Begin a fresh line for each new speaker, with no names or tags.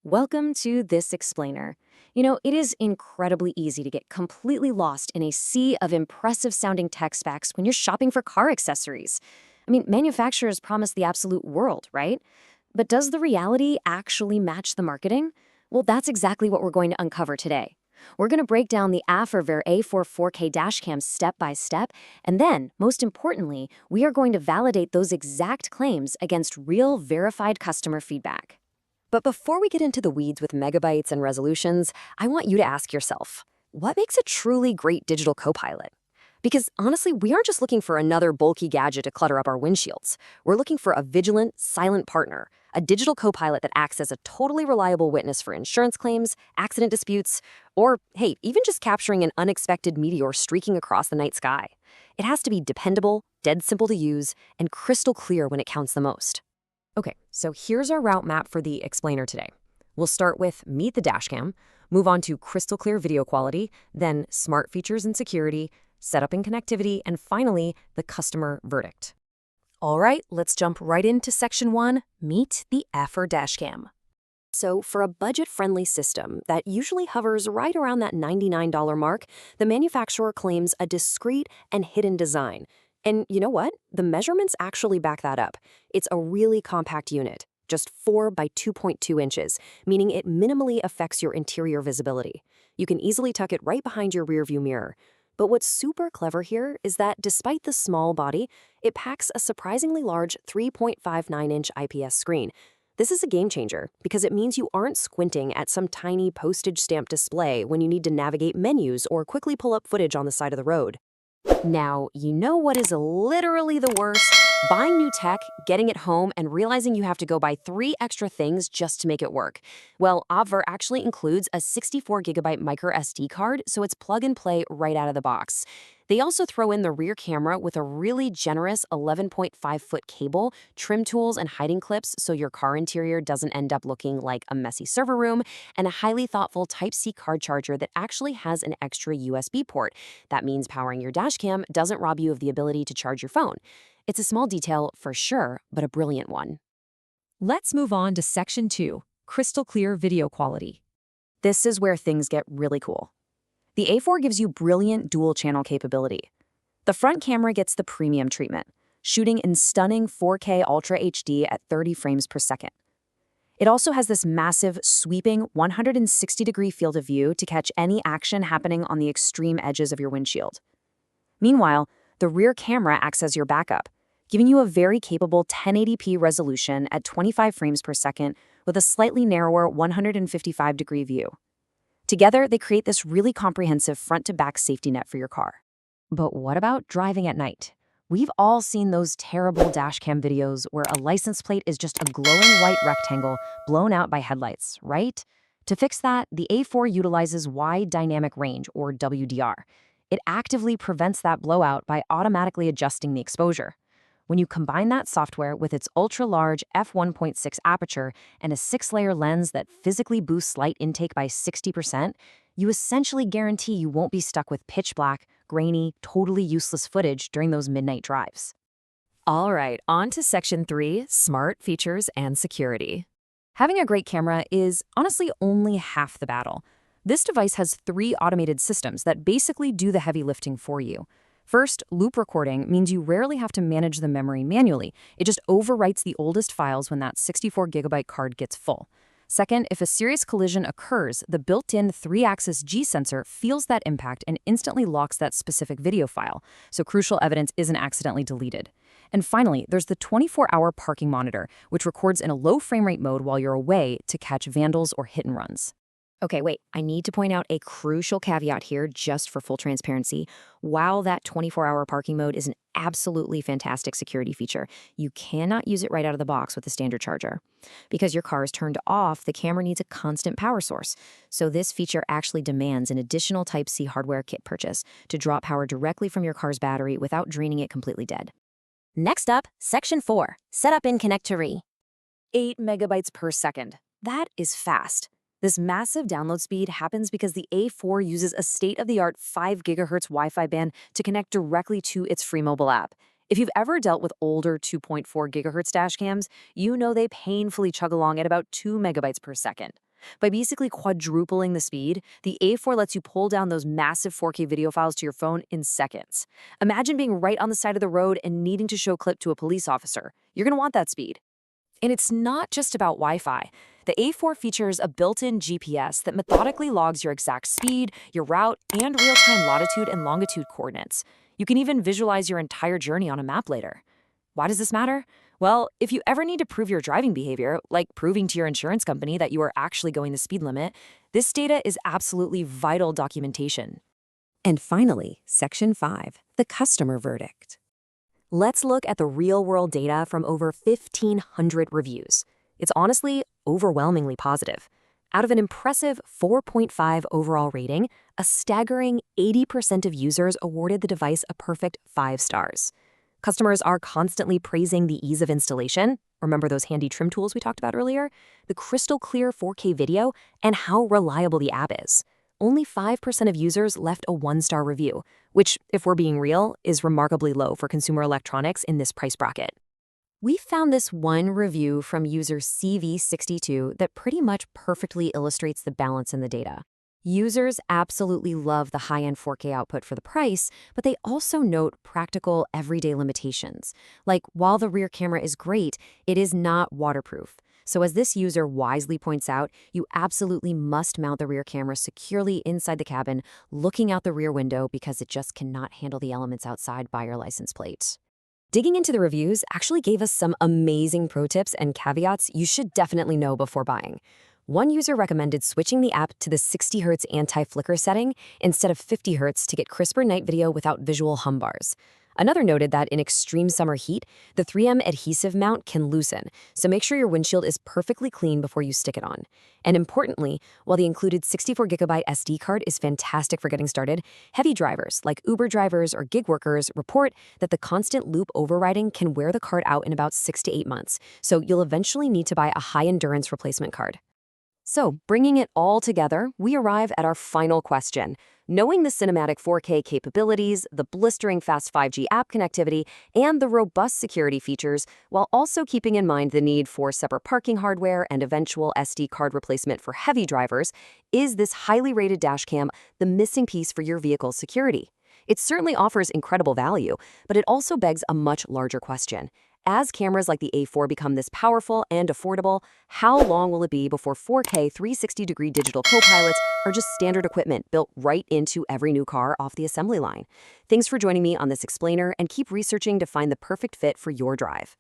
Welcome to This Explainer. It is incredibly easy to get completely lost in a sea of impressive sounding tech specs when you're shopping for car accessories. Manufacturers promise the absolute world, right? But does the reality actually match the marketing? Well, that's exactly what we're going to uncover today. We're going to break down the Affver A4 4K Dash Cam step by step, and then, most importantly, we are going to validate those exact claims against real verified customer feedback. But before we get into the weeds with megabytes and resolutions, I want you to ask yourself, what makes a truly great digital copilot? Because honestly, we aren't just looking for another bulky gadget to clutter up our windshields. We're looking for a vigilant, silent partner, a digital copilot that acts as a totally reliable witness for insurance claims, accident disputes, or, hey, even just capturing an unexpected meteor streaking across the night sky. It has to be dependable, dead simple to use, and crystal clear when it counts the most. Okay, so here's our route map for the explainer today. We'll start with Meet the Dashcam, move on to crystal clear video quality, then smart features and security, setup and connectivity, and finally, the customer verdict. All right, let's jump right into Section 1, Meet the Affver Dash Cam. So for a budget-friendly system that usually hovers right around that $99 mark, the manufacturer claims a discreet and hidden design. And you know what? The measurements actually back that up. It's a really compact unit, just 4 by 2.2 inches, meaning it minimally affects your interior visibility. You can easily tuck it right behind your rearview mirror. But what's super clever here is that despite the small body, it packs a surprisingly large 3.59-inch IPS screen. This is a game changer because it means you aren't squinting at some tiny postage stamp display when you need to navigate menus or quickly pull up footage on the side of the road. Now, you know what is literally the worst? Buying new tech, getting it home, and realizing you have to go buy 3 extra things just to make it work. Well, Affver actually includes a 64GB micro SD card, so it's plug and play right out of the box. They also throw in the rear camera with a really generous 11.5-foot cable, trim tools, and hiding clips so your car interior doesn't end up looking like a messy server room, and a highly thoughtful Type-C card charger that actually has an extra USB port. That means powering your dashcam doesn't rob you of the ability to charge your phone. It's a small detail for sure, but a brilliant one. Let's move on to Section 2, Crystal Clear Video Quality. This is where things get really cool. The A4 gives you brilliant dual-channel capability. The front camera gets the premium treatment, shooting in stunning 4K Ultra HD at 30 frames per second. It also has this massive, sweeping 160-degree field of view to catch any action happening on the extreme edges of your windshield. Meanwhile, the rear camera acts as your backup, giving you a very capable 1080p resolution at 25 frames per second with a slightly narrower 155-degree view. Together, they create this really comprehensive front-to-back safety net for your car. But what about driving at night? We've all seen those terrible dashcam videos where a license plate is just a glowing white rectangle blown out by headlights, right? To fix that, the A4 utilizes Wide Dynamic Range, or WDR. It actively prevents that blowout by automatically adjusting the exposure. When you combine that software with its ultra-large f1.6 aperture and a 6-layer lens that physically boosts light intake by 60%, you essentially guarantee you won't be stuck with pitch black, grainy, totally useless footage during those midnight drives. All right, on to Section 3, Smart Features and Security. Having a great camera is honestly only half the battle. This device has 3 automated systems that basically do the heavy lifting for you. First, loop recording means you rarely have to manage the memory manually. It just overwrites the oldest files when that 64GB card gets full. Second, if a serious collision occurs, the built-in 3-axis G sensor feels that impact and instantly locks that specific video file, so crucial evidence isn't accidentally deleted. And finally, there's the 24-hour parking monitor, which records in a low frame rate mode while you're away to catch vandals or hit and runs. Okay, wait, I need to point out a crucial caveat here just for full transparency. While that 24-hour parking mode is an absolutely fantastic security feature, you cannot use it right out of the box with the standard charger. Because your car is turned off, the camera needs a constant power source. So this feature actually demands an additional Type-C hardware kit purchase to draw power directly from your car's battery without draining it completely dead. Next up, Section 4, Setup and Connectivity. 8 megabytes per second. That is fast. This massive download speed happens because the A4 uses a state-of-the-art 5 GHz Wi-Fi band to connect directly to its free mobile app. If you've ever dealt with older 2.4 GHz dash cams, you know they painfully chug along at about 2 megabytes per second. By basically quadrupling the speed, the A4 lets you pull down those massive 4K video files to your phone in seconds. Imagine being right on the side of the road and needing to show a clip to a police officer. You're going to want that speed. And it's not just about Wi-Fi. The A4 features a built-in GPS that methodically logs your exact speed, your route, and real-time latitude and longitude coordinates. You can even visualize your entire journey on a map later. Why does this matter? Well, if you ever need to prove your driving behavior, like proving to your insurance company that you are actually going the speed limit, this data is absolutely vital documentation. And finally, Section 5, the customer verdict. Let's look at the real-world data from over 1,500 reviews. It's honestly overwhelmingly positive. Out of an impressive 4.5 overall rating, a staggering 80% of users awarded the device a perfect 5 stars. Customers are constantly praising the ease of installation, remember those handy trim tools we talked about earlier, the crystal clear 4K video, and how reliable the app is. Only 5% of users left a 1-star review, which, if we're being real, is remarkably low for consumer electronics in this price bracket. We found this one review from user CV62 that pretty much perfectly illustrates the balance in the data. Users absolutely love the high-end 4K output for the price, but they also note practical, everyday limitations. Like, while the rear camera is great, it is not waterproof. So as this user wisely points out, you absolutely must mount the rear camera securely inside the cabin, looking out the rear window because it just cannot handle the elements outside by your license plate. Digging into the reviews actually gave us some amazing pro tips and caveats you should definitely know before buying. One user recommended switching the app to the 60 Hz anti-flicker setting instead of 50 Hz to get crisper night video without visual hum bars. Another noted that in extreme summer heat, the 3M adhesive mount can loosen, so make sure your windshield is perfectly clean before you stick it on. And importantly, while the included 64GB SD card is fantastic for getting started, heavy drivers like Uber drivers or gig workers report that the constant loop overriding can wear the card out in about 6 to 8 months, so you'll eventually need to buy a high-endurance replacement card. So, bringing it all together, we arrive at our final question. Knowing the cinematic 4K capabilities, the blistering fast 5G app connectivity, and the robust security features, while also keeping in mind the need for separate parking hardware and eventual SD card replacement for heavy drivers, is this highly rated dashcam the missing piece for your vehicle's security? It certainly offers incredible value, but it also begs a much larger question. As cameras like the A4 become this powerful and affordable, how long will it be before 4K 360-degree digital co-pilots are just standard equipment built right into every new car off the assembly line? Thanks for joining me on this explainer, and keep researching to find the perfect fit for your drive.